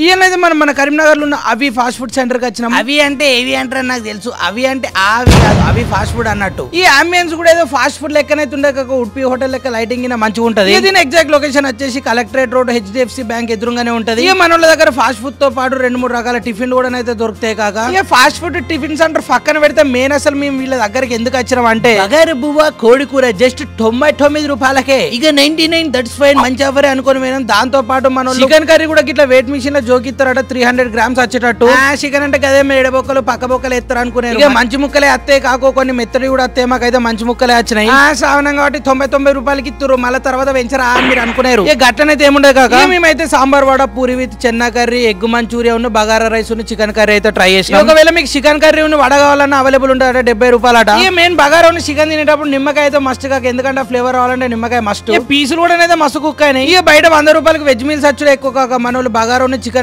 ఈయనైతే మనం మన కరీంనగర్ లో ఉన్న అవి ఫాస్ట్ ఫుడ్ సెంటర్ కి వచ్చినాం. అవి అంటే ఏవి అంటారు నాకు తెలుసు, అవి అంటే అవి కాదు, అవి ఫాస్ట్ ఫుడ్ అన్నట్టు. ఈ అంబియన్స్ కూడా ఏదో ఫాస్ట్ ఫుడ్ లెక్కనైతే ఉండే, ఉడిపి హోటల్ లెక్క లైటింగ్ మంచిగా ఉంటది. దీని ఎగ్జాక్ట్ లొకేషన్ వచ్చేసి కలెక్టరేట్ రోడ్ HDFC బ్యాంక్ ఎదురుగానే ఉంటది. ఇక మన దగ్గర ఫాస్ట్ ఫుడ్ తో పాటు 2-3 రకాల టిఫిన్ కూడా అయితే దొరుకుతాయి. కాక ఇక ఫాస్ట్ ఫుడ్ టిఫిన్ సెంటర్ పక్కన పెడితే మెయిన్ అసలు మేము వీళ్ళ దగ్గరికి ఎందుకు వచ్చినాం అంటే బగారు బువ్వ కోడి కూర జస్ట్ 99 రూపాయలకే. ఇక 99 దట్స్ ఫైన్, మంచి ఆఫర్ అనుకుని పోయినాం. దాంతో పాటు మనం చికెన్ కర్రీ కూడా ఇట్లా వెయిట్ మిషన్ లో జోకిస్తారట 300 గ్రామ్స్ వచ్చేటట్టు. చికెన్ అంటే గదే ఎడబొక్కలు పక్క బొక్కలు ఎత్తారు అనుకునేది. ఇక మంచి ముక్కలే అత్తే కాకో కొన్ని మెత్తడి కూడా అత్తే, మాకైతే మంచి ముక్కలే వచ్చినాయి. శ్రావణం కాబట్టి 99 రూపాయలకి ఇస్తారు, మళ్ళీ తర్వాత వెంచరా అని మీరు అనుకున్నారు. ఇక గట్టనైతే ఏముండే కాక మేమైతే sambar vada, puri with chana curry, egg manchurian ఉన్న బగారా రైస్ ఉన్న చికెన్ కర్రీ అయితే ట్రై చేసి. ఒకవేళ మీకు చికెన్ కర్రీ ఉన్న వడ కావాలన్నా అవైలబుల్ ఉంటారట 70 రూపాయలట. ఇక మెయిన్ బగారా ఉన్న చికెన్ తినేటప్పుడు నిమ్మకాయ అయితే మస్ట్ కాక, ఎందుకంటే ఫ్లేవర్ రావాలంటే నిమ్మకాయ మస్ట్. పీసులు కూడా అయితే మస్తు కుక్ అయినాయి. ఇక బయట 100 రూపాయలకి వెజ్ మీల్స్ వచ్చుడు ఎక్కువ కాక మన వాళ్ళు బగారా ఉన్న చికెన్